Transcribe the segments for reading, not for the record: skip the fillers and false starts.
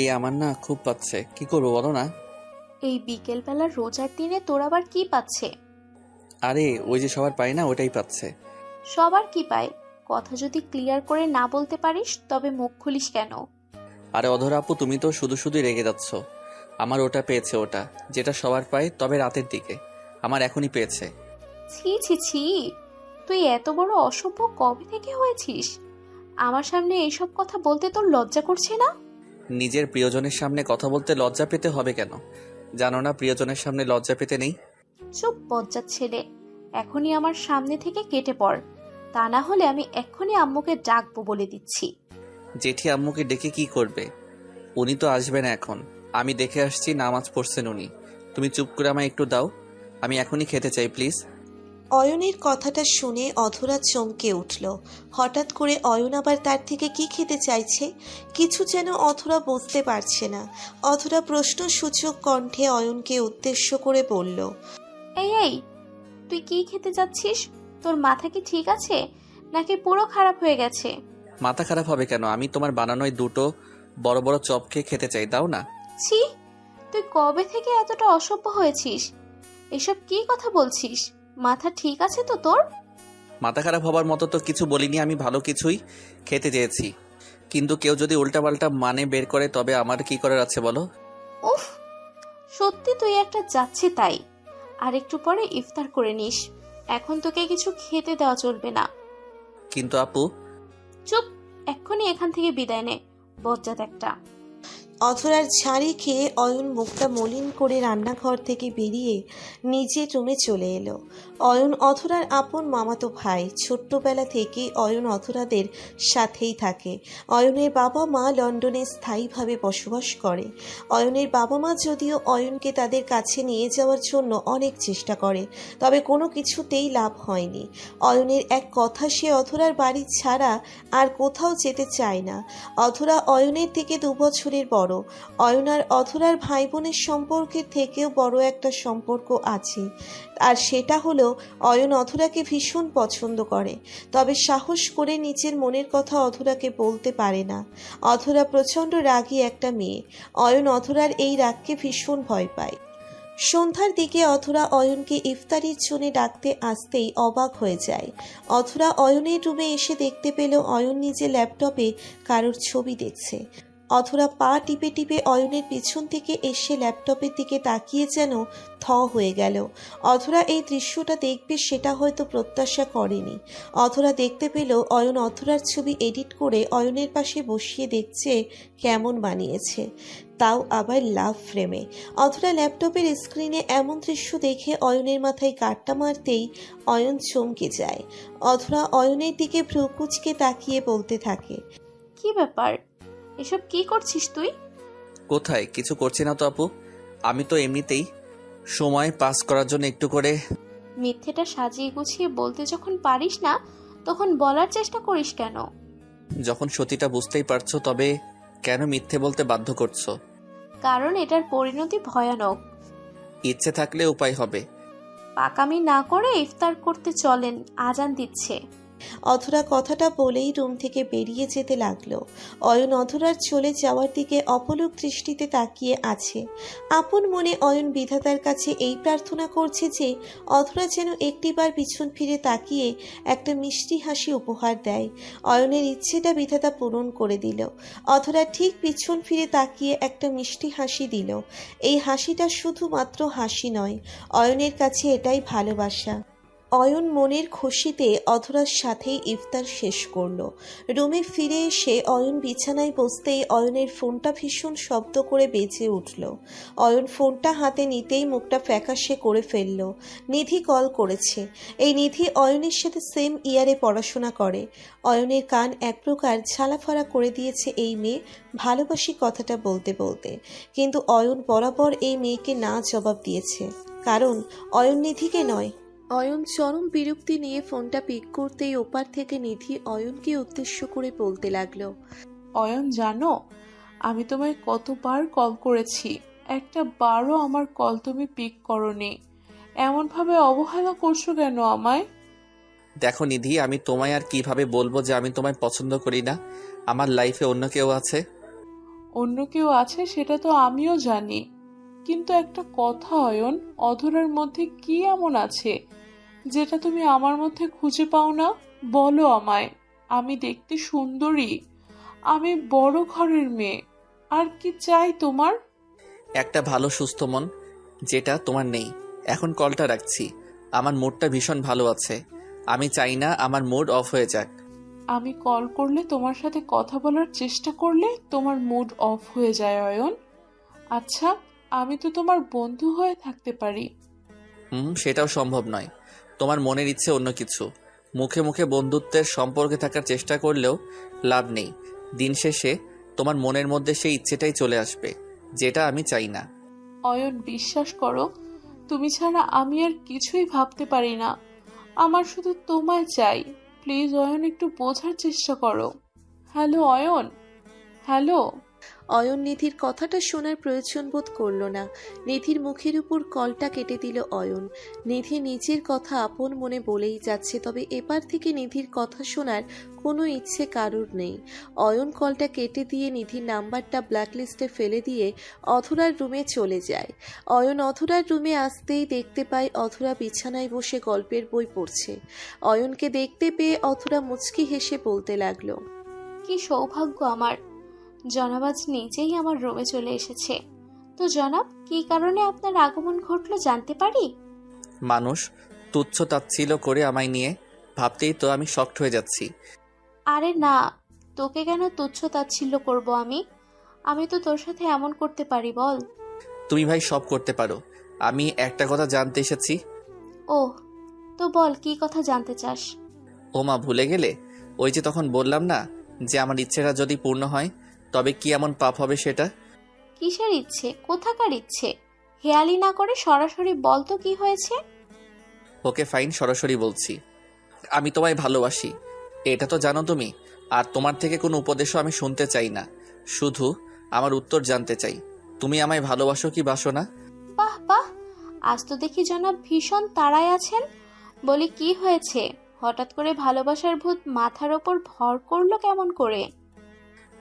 এই আমার না খুব পাচ্ছে, কি করবো বলো না। এই বিকেলবেলা রোজার দিনে তোর আবার কি পাচ্ছে? আরে ওই যে সবার পায় না, ওটাই পাচ্ছে। সবার কি পায়? কথা যদি ক্লিয়ার করে না বলতে পারিস তবে মুখ খুলিস কেন? আরে অধরা আপু, তুমি তো শুধু শুধুই রেগে যাচ্ছ। আমার ওটা পেয়েছে, ওটা যেটা সবার পায়, তবে রাতের দিকে। আমার এখনই পেয়েছে। ছি ছি ছি, তুই এত বড় অসভ্য কবে থেকে হয়েছিস? আমার সামনে এইসব কথা বলতে তোর লজ্জা করছে না? নিজের প্রিয়জনের সামনে কথা বলতে লজ্জা পেতে হবে কেন? জানো না প্রিয়জনের সামনে লজ্জা পেতে নেই? চুপ বজ্জাত ছেলে, এখনই আমার সামনে থেকে কেটে পড়, তা না হলে আমি এক্ষুনি আম্মুকে ডাকবো বলে দিচ্ছি। জেঠি আম্মুকে ডেকে কি করবে? উনি তো আসবে না এখন। আমি দেখে আসছি নামাজ পড়ছেন উনি। তুমি চুপ করে আমায় একটু দাও, আমি এখনই খেতে চাই প্লিজ। অয়নের কথাটা শুনে অধরা চমকে উঠল। হঠাৎ করে অয়ন আবার তার থেকে কি খেতে চাইছে, কিছু যেন অধরা বুঝতে পারছে না। অধরা প্রশ্নসূচক কণ্ঠে অয়নকে উদ্দেশ্য করে বলল, এই এই, তুই কি খেতে যাচ্ছিস? তোর মাথা কি ঠিক আছে নাকি পুরো খারাপ হয়ে গেছে? মাথা খারাপ হবে কেন? আমি তোমার বানানোয় দুটো বড় বড় চপ খেতে চাই, দাও না। ছি, তুই কবে থেকে এতটা অসভ্য হয়েছিস? এসব কি কথা বলছিস? মাথা ঠিক আছে তো তোর? মাথা খারাপ হবার মতো তো কিছু বলিনি, আমি ভালো কিছুই খেতে চেয়েছি। কিন্তু কেউ যদি উল্টাপাল্টা মানে বের করে তবে আমার কি করার আছে বলো? উফ, সত্যি তুই একটা যাচ্ছে তাই। আর একটু পরে ইফতার করে নিস, এখন তোকে কিছু খেতে দেওয়া চলবে না। কিন্তু আপু। চুপ, এক্ষুনি এখান থেকে বিদায় নে, বজ্জাত একটা। অধরার ঝাড়ি খেয়ে অয়ন মুখটা মলিন করে রান্নাঘর থেকে বেরিয়ে নিজের রুমে চলে এলো। অয়ন অধরার আপন মামাতো ভাই, ছোট্টবেলা থেকেই অয়ন অধরাদের সাথেই থাকে। অয়নের বাবা মা লন্ডনে স্থায়ীভাবে বসবাস করে। অয়নের বাবা মা যদিও অয়নকে তাদের কাছে নিয়ে যাওয়ার জন্য অনেক চেষ্টা করে, তবে কোনো কিছুতেই লাভ হয়নি। অয়নের এক কথা, সে অধরার বাড়ি ছাড়া আর কোথাও যেতে চায় না। অধরা অয়নের থেকে 2 বছরের বড়। অয়ন আর অধরার ভাই বোনের সম্পর্কের থেকেও বড় একটা সম্পর্ক আছে, আর সেটা হলো অয়ন অধরাকে ভীষণ পছন্দ করে, তবে সাহস করে নিজের মনের কথা অধরাকে বলতে পারে না। অধরা প্রচণ্ড রাগী একটা মেয়ে। অয়ন অধরার এই রাগকে ভীষণ ভয় পায়। সন্ধ্যার দিকে অধরা অয়নকে ইফতারির জন্য ডাকতে আসতেই অবাক হয়ে যায়। অধরা অয়নের রুমে এসে দেখতে পেল অয়ন নিজে ল্যাপটপে কারোর ছবি দেখছে। অধরা পা টিপে টিপে অয়নের পিছন থেকে এসে ল্যাপটপের দিকে তাকিয়ে যেন থ হয়ে গেল। অধরা এই দৃশ্যটা দেখবে সেটা হয়তো প্রত্যাশা করেনি। অধরা দেখতে পেল অয়ন অধরার ছবি এডিট করে অয়নের পাশে বসিয়ে দেখছে কেমন বানিয়েছে, তাও আবার লাভ ফ্রেমে। অধরা ল্যাপটপের স্ক্রিনে এমন দৃশ্য দেখে অয়নের মাথায় কাট্টা মারতেই অয়ন চমকে যায়। অধরা অয়নের দিকে ভ্রুকুচকে তাকিয়ে বলতে থাকে, কি ব্যাপার, এসব কি করছিস তুই? কোথায় কিছু করছি না তো আপু। আমি তো এমনিতেই সময় পাস করার জন্য একটু করে। মিথ্যেটা সাজিয়ে গুছিয়ে বলতে যখন পারিস না তখন বলার চেষ্টা করিস কেন? যখন সত্যিটা বুঝতেই পারছো তবে কেন মিথ্যে বলতে বাধ্য করছো? কারণ এটার পরিণতি ভয়ানক। ইচ্ছে থাকলে উপায় হবে। পাকামি না করে ইফতার করতে চলেন, আজান দিচ্ছে। অধরা কথাটা বলেই রুম থেকে বেরিয়ে যেতে লাগলো। অয়ন অধরার চলে যাওয়ার দিকে অপলক দৃষ্টিতে তাকিয়ে আছে। আপন মনে অয়ন বিধাতার কাছে এই প্রার্থনা করছে যে অধরা যেন একটিবার পিছন ফিরে তাকিয়ে একটা মিষ্টি হাসি উপহার দেয়। অয়নের ইচ্ছেটা বিধাতা পূরণ করে দিল। অধরা ঠিক পিছন ফিরে তাকিয়ে একটা মিষ্টি হাসি দিল। এই হাসিটা শুধুমাত্র হাসি নয়, অয়নের কাছে এটাই ভালোবাসা। অয়ন মনের খুশিতে অধরার সাথেই ইফতার শেষ করলো। রুমে ফিরে এসে অয়ন বিছানায় বসতেই অয়নের ফোনটা ভীষণ শব্দ করে বেজে উঠল। অয়ন ফোনটা হাতে নিতেই মুখটা ফ্যাকাশে করে ফেলল। নিধি কল করেছে। এই নিধি অয়নের সাথে সেম ইয়ারে পড়াশোনা করে। অয়নের কান এক প্রকার ঝালাফাড়া করে দিয়েছে এই মেয়ে ভালোবাসি কথাটা বলতে বলতে, কিন্তু অয়ন বরাবর এই মেয়েকে না জবাব দিয়েছে, কারণ অয়ন নিধিকে নয়। অয়ন চরম বিরক্তি নিয়ে ফোনটা পিক করতেই ওপার থেকে নিধি অয়নকে উদ্দেশ্য করে বলতে লাগলো, অয়ন জানো, আমি তোমায় কতবার কল করেছি, একটা বারও আমার কল তুমি পিক করোনি। এমনভাবে অবহেলা করছো কেন আমায়? দেখো নিধি, আমি তোমায় আর কিভাবে বলবো যে আমি তোমায় পছন্দ করি না? আমার লাইফে অন্য কেউ আছে। অন্য কেউ আছে সেটা তো আমিও জানি, কিন্তু একটা কথা অয়ন, অধরার মধ্যে কি এমন আছে যেটা তুমি আমার মধ্যে খুঁজে পাও না? বলো আমায়। আমি দেখতে সুন্দরী, আমি বড় ঘরের মেয়ে, আর কি চাই তোমার? একটা ভালো সুস্থ মন, যেটা তোমার নেই। এখন কলটা রাখছি, আমার মুডটা ভীষণ ভালো আছে। আমি চাই না আমার মুড অফ হয়ে যাক। আমি কল করলে, তোমার সাথে কথা বলার চেষ্টা করলে তোমার মুড অফ হয়ে যায় অয়ন? আচ্ছা, আমি তো তোমার বন্ধু হয়ে থাকতে পারি। সেটাও সম্ভব নয়। তোমার মনের ইচ্ছে অন্য কিছু। মুখে মুখে বন্ধুত্বের সম্পর্কে থাকার চেষ্টা করলেও লাভ নেই। দিন শেষে তোমার মনের মধ্যে সেই ইচ্ছেটাই চলে আসবে, যেটা আমি চাই না। অয়ন, বিশ্বাস করো, তুমি ছাড়া আমি আর কিছুই ভাবতে পারি না। আমার শুধু তোমায় চাই। প্লিজ অয়ন, একটু বোঝার চেষ্টা করো। Hello Ayan, hello. অয়ন নিধির কথাটা শোনার প্রয়োজন বোধ করল না। নিধির মুখের উপর কলটা কেটে দিল অয়ন। নিধি নিজের কথা আপন মনে বলেই যাচ্ছে, তবে এপার থেকে নিধির কথা শোনার কোনো ইচ্ছে কারোর নেই। অয়ন কলটা কেটে দিয়ে নিধির নাম্বারটা ব্ল্যাকলিস্টে ফেলে দিয়ে অধরার রুমে চলে যায়। অয়ন অধরার রুমে আসতেই দেখতে পায় অধরা বিছানায় বসে গল্পের বই পড়ছে। অয়নকে দেখতে পেয়ে অধরা মুচকি হেসে বলতে লাগলো, কি সৌভাগ্য আমার, জনাব আজ নিজেই আমার রুমে চলে এসেছে। তো জনাব, কী কারণে আপনার আগমন ঘটলো জানতে পারি? মানুষ তুচ্ছ তাচ্ছিল্য করে আমায় নিয়ে ভাবতেই তো আমি শকড হয়ে যাচ্ছি। আরে না, তোকে কেন তুচ্ছ তাচ্ছিল্য করব আমি? আমি তো তোর সাথে এমন করতে পারি, বল। তুমি ভাই সব করতে পারো, আমি একটা কথা জানতে এসেছি। ওহ, তো বল, কি কথা জানতে চাস? ও মা, ভুলে গেলে? ওই যে তখন বললাম না যে আমার ইচ্ছেটা যদি পূর্ণ হয় তবে কি এমন পাপ হবে সেটা? কিসের ইচ্ছে? কোথাকার ইচ্ছে? হেয়ালি না করে সরাসরি বল তো কি হয়েছে। ওকে ফাইন, সরাসরি বলছি, আমি তোমায় ভালোবাসি। এটা তো জানো তুমি। আর তোমার থেকে কোনো উপদেশও আমি শুনতে চাই না, শুধু আমার উত্তর জানতে চাই। তুমি আমায় ভালোবাসো কি বাসো না? বাহ বাহ, আজ তো দেখি জনাব ভীষণ তাড়ায় আছেন। বলি, কি হয়েছে? হঠাৎ করে ভালোবাসার ভূত মাথার ওপর ভর করলো কেমন করে?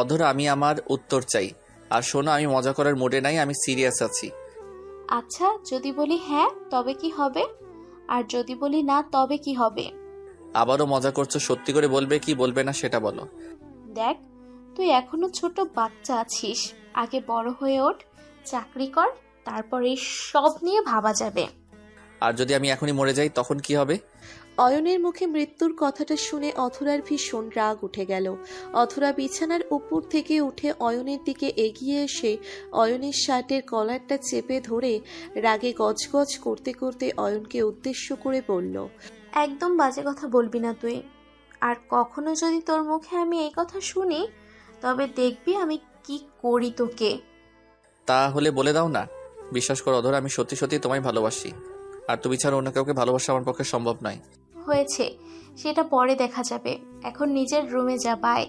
অধরা, আমি আমার উত্তর চাই। আর শোনো, আমি মজা করার মুডে নাই, আমি সিরিয়াস আছি। আচ্ছা, যদি বলি হ্যাঁ তবে কি হবে? আর যদি বলি না তবে কি হবে? আবারও মজা করছো? সত্যি করে বলবে কি বলবে না সেটা বলো। দেখ, তুই এখনো ছোট বাচ্চা আছিস। আগে বড় হয়ে ওঠ, চাকরি কর, তারপর এই সব নিয়ে ভাবা যাবে। আর যদি আমি এখনই মরে যাই তখন কি হবে? অয়নের মুখে মৃত্যুর কথাটা শুনে অধরার ভীষণ রাগ উঠে গেল। অধরা বিছানার উপর থেকে উঠে অয়নের দিকে এগিয়ে এসে অয়নের শার্টের কলারটা চেপে ধরে রাগে গজগজ করতে করতে অয়নকে উদ্দেশ্য করে বলল, একদম বাজে কথা বলবি না তুই। আর কখনো যদি তোর মুখে আমি এই কথা শুনি, তবে দেখবি আমি কি করি তোকে। তাহলে বলে দাও না। বিশ্বাস করো অধরা, আমি সত্যি সত্যি তোমায় ভালোবাসি। আর তুমি ছাড়া অন্য কাউকে ভালোবাসা আমার পক্ষে সম্ভব নয়। হয়েছে, সেটা পরে দেখা যাবে। এখন নিজের রুমে যা, বাই।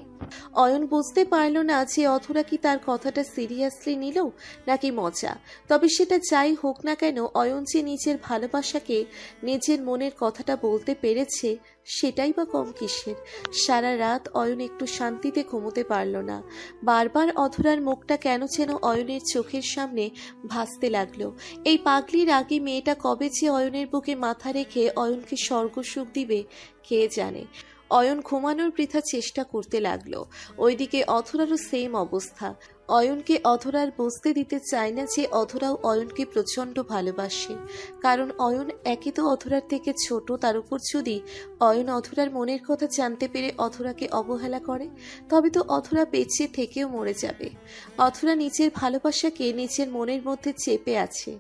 অয়ন বুঝতে পারল না যে অধরা কি তার কথাটা সিরিয়াসলি নিল নাকি মজা। তবে সেটা যাই হোক না কেন, অয়ন যে নিজের ভালোবাসাকে, নিজের মনের কথাটা বলতে পেরেছে, সেটাই বা কম কিসের। সারা রাত অয়ন একটু শান্তিতে ঘুমোতে পারল না। বারবার অধরার মুখটা কেন যেন অয়নের চোখের সামনে ভাসতে লাগলো। এই পাগলির আগে মেয়েটা কবে যে অয়নের বুকে মাথা রেখে অয়নকে স্বর্গসুখ দিবে কে জানে। অয়ন ঘুমানোর বৃথা চেষ্টা করতে লাগলো। ওইদিকে অধরারও সেম অবস্থা। অয়নকে অধরার বুঝতে দিতে চায় না যে অধরাও অয়নকে প্রচণ্ড ভালোবাসে। কারণ অয়ন একে তো অধরার থেকে ছোট, তার উপর যদি অয়ন অধরার মনের কথা জানতে পেরে অধরাকে অবহেলা করে, তবে তো অধরা বেঁচে থেকেও মরে যাবে। অধরা নিজের ভালোবাসাকে নিজের মনের মধ্যে চেপে আছে।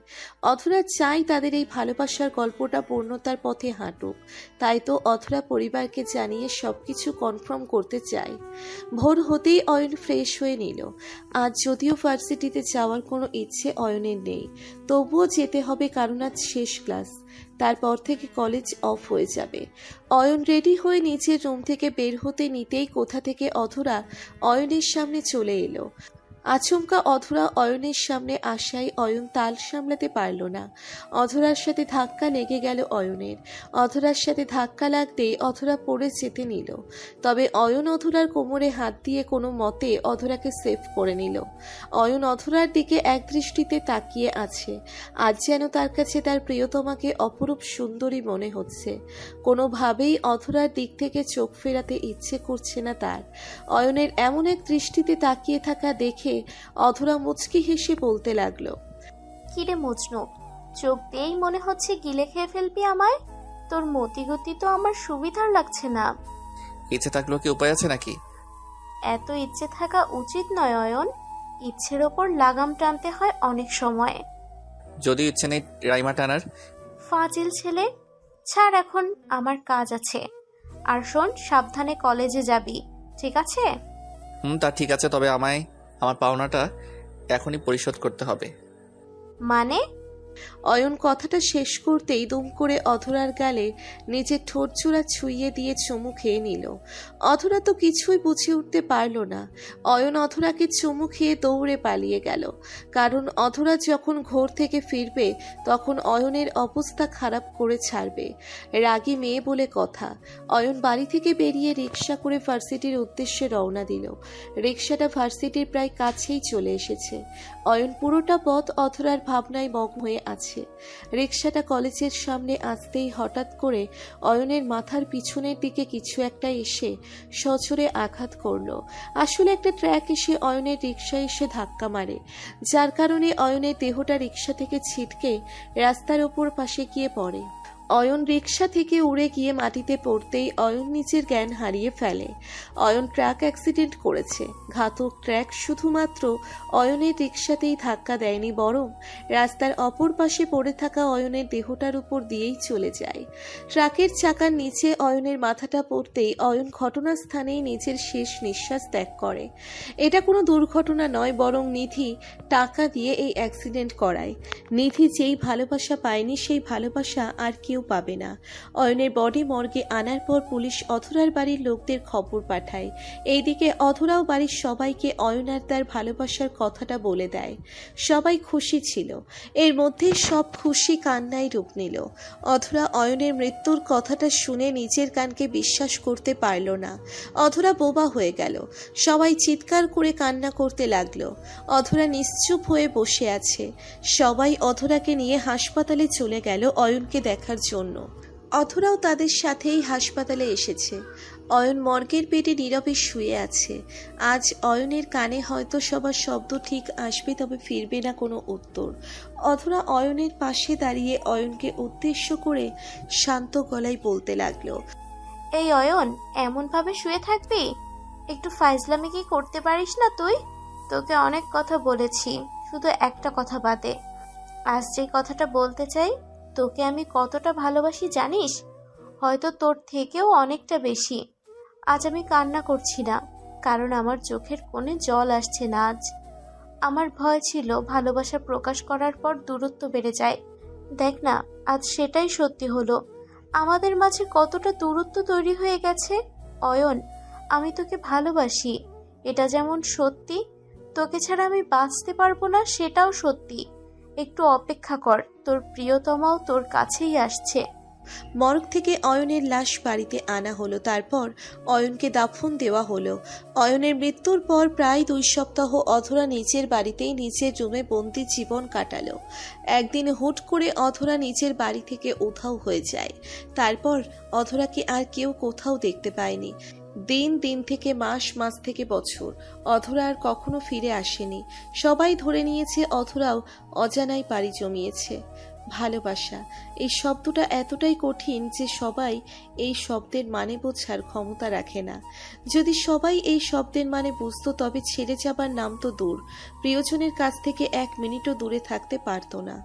অধরা চাই তাদের এই ভালোবাসার গল্পটা পূর্ণতার পথে হাঁটুক। তাই তো অধরা পরিবারকে জানিয়ে সবকিছু কনফার্ম করতে চায়। ভোর হতেই অয়ন ফ্রেশ হয়ে নিল। আজ যদিও ভার্সিটিতে যাওয়ার কোনো ইচ্ছে অয়নের নেই, তবুও যেতে হবে কারণ আজ শেষ ক্লাস। তারপর থেকে কলেজ অফ হয়ে যাবে। অয়ন রেডি হয়ে নিজের রুম থেকে বের হতে নিতেই কোথা থেকে অধরা অয়নের সামনে চলে এলো। আচমকা অধরা অয়নের সামনে আসায় অয়ন তাল সামলাতে পারল না। অধরার সাথে ধাক্কা লেগে গেল অয়নের। অধরার সাথে ধাক্কা লাগতেই অধরা পড়ে যেতে নিল, তবে অয়ন অধরার কোমরে হাত দিয়ে কোনো মতে অধরাকে সেভ করে নিল। অয়ন অধরার দিকে একদৃষ্টিতে তাকিয়ে আছে। আজ যেন তার কাছে তার প্রিয়তমাকে অপরূপ সুন্দরী মনে হচ্ছে। কোনোভাবেই অধরার দিক থেকে চোখ ফেরাতে ইচ্ছে করছে না তার। অয়নের এমন এক দৃষ্টিতে তাকিয়ে থাকা দেখে অধরা মুচকি হেসে বলতে লাগলো, কিরে মজনু, চোখ দিয়েই মনে হচ্ছে গিলে খেয়ে ফেলবি আমায়। তোর মতিগতি তো আমার সুবিধার লাগছে না। ইচ্ছে থাকলেও কি উপায় আছে নাকি? এত ইচ্ছে থাকা উচিত নয় অয়ন। ইচ্ছের ওপর লাগাম টানতে হয় অনেক সময়। যদি ইচ্ছে নেই রাইমা টানার। ফাজিল ছেলে, ছাড়, এখন আমার কাজ আছে। আর শোন, সাবধানে কলেজে যাবি, ঠিক আছে? তা ঠিক আছে, তবে আমায় আমার পাওনাটা এখনই পরিশোধ করতে হবে। মানে? অয়ন কথাটা শেষ করতেই দুম করে অধরার গালে নিজের ঠোঁট জোড়া ছুঁয়ে দিয়ে চুমু খেয়ে নিল। অধরা তো কিছুই বুঝে উঠতে পারল না। অয়ন অধরাকে চুমু খেয়ে দৌড়ে পালিয়ে গেল, কারণ অধরা যখন ঘর থেকে ফিরবে তখন অয়নের অবস্থা খারাপ করে ছাড়বে। রাগী মেয়ে বলে কথা। অয়ন বাড়ি থেকে বেরিয়ে রিক্সা করে ভার্সিটির উদ্দেশ্যে রওনা দিল। রিক্সাটা ভার্সিটির প্রায় কাছেই চলে এসেছে। অয়ন পুরোটা পথ অধরার ভাবনায় মগ্ন হয়ে আছে। রিক্সাটা কলেজের সামনে আসতেই হঠাৎ করে অয়নের মাথার পিছনের দিকে কিছু একটা এসে সজোরে আঘাত করলো। আসলে একটা ট্র্যাক এসে অয়নের রিক্সায় এসে ধাক্কা মারে, যার কারণে অয়নের দেহটা রিক্সা থেকে ছিটকে রাস্তার ওপর পাশে গিয়ে পড়ে। অয়ন রিক্সা থেকে উড়ে গিয়ে মাটিতে পড়তেই অয়ন নিজের জ্ঞান হারিয়ে ফেলে। অয়ন ট্রাক অ্যাক্সিডেন্ট করেছে। ঘাতক ট্রাক শুধুমাত্র অয়নের রিক্সাতেই ধাক্কা দেয়নি, বরং রাস্তার অপর পাশে পড়ে থাকা অয়নের দেহটার উপর দিয়েই চলে যায়। ট্রাকের চাকার নিচে অয়নের মাথাটা পড়তেই অয়ন ঘটনাস্থানেই নিজের শেষ নিঃশ্বাস ত্যাগ করে। এটা কোনো দুর্ঘটনা নয়, বরং নিধি টাকা দিয়ে এই অ্যাক্সিডেন্ট করায়। নিধি যেই ভালোবাসা পায়নি সেই ভালোবাসা আর কেউ পাবে না। অয়নের বডি মর্গে আনার পর পুলিশ অধরার বাড়ির লোকদের খবর পাঠায়। এইদিকে অধরাও বাড়ির সবাইকে অয়ন আর তার ভালোবাসার কথাটা বলে দেয়। সবাই খুশি ছিল। এর মধ্যে সব খুশি কান্নায় রূপ নিল। অধরা অয়নের মৃত্যুর কথাটা শুনে নিজের কানকে বিশ্বাস করতে পারল না। অধরা বোবা হয়ে গেল। সবাই চিৎকার করে কান্না করতে লাগলো। অধরা নিশ্চুপ হয়ে বসে আছে। সবাই অধরাকে নিয়ে হাসপাতালে চলে গেল অয়নকে দেখার জন্য। অধরাও তাদের সাথেই হাসপাতালে এসেছে। অয়ন মর্গের পেটে নীরবে শুয়ে আছে। আজ অয়নের কানে হয়তো সবার শব্দ ঠিক আসবে, তবে ফিরবে না কোনো উত্তর। অধরা অয়নের পাশে দাঁড়িয়ে অয়নকে উদ্দেশ্য করে শান্ত গলায় বলতে লাগলো, এই অয়ন, এমন ভাবে শুয়ে থাকবি? একটু ফাইজলামি কি করতে পারিস না তুই? তোকে অনেক কথা বলেছি, শুধু একটা কথা বাদে। আজ যে কথাটা বলতে চাই, তোকে আমি কতটা ভালোবাসি জানিস? হয়তো তোর থেকেও অনেকটা বেশি। আজ আমি কান্না করছি না, কারণ আমার চোখের কোণে জল আসছে না আজ। আমার ভয় ছিল ভালোবাসা প্রকাশ করার পর দূরত্ব বেড়ে যায়। দেখ না, আজ সেটাই সত্যি হলো। আমাদের মাঝে কতটা দূরত্ব তৈরি হয়ে গেছে। অয়ন, আমি তোকে ভালোবাসি, এটা যেমন সত্যি, তোকে ছাড়া আমি বাঁচতে পারবো না সেটাও সত্যি। একটু অপেক্ষা কর, তোর প্রিয়তমাও তোর কাছেই আসছে। মর্গ থেকে অয়নের লাশ বাড়িতে আনা হলো। তারপর অয়নকে দাফন দেওয়া হলো। অয়নের মৃত্যুর পর প্রায় 2 সপ্তাহ অধরা নিজের বাড়িতেই নিজের রুমে বন্দি জীবন কাটালো। একদিন হুট করে অধরা নিজের বাড়ি থেকে উধাও হয়ে যায়। তারপর অধরাকে আর কেউ কোথাও দেখতে পায়নি। দিন দিন থেকে মাস, মাস থেকে বছর, অধরা আর কখনো ফিরে আসেনি। সবাই ধরে নিয়েছে অধরাও অজানায় পাড়ি জমিয়েছে। ভালোবাসা, এই শব্দটা এতটাই কঠিন যে সবাই এই শব্দের মানে বোঝার ক্ষমতা রাখে না। যদি সবাই এই শব্দের মানে বুঝতো, তবে ছেড়ে যাবার নাম তো দূর, প্রিয়জনের কাছ থেকে 1 মিনিটও দূরে থাকতে পারতো না।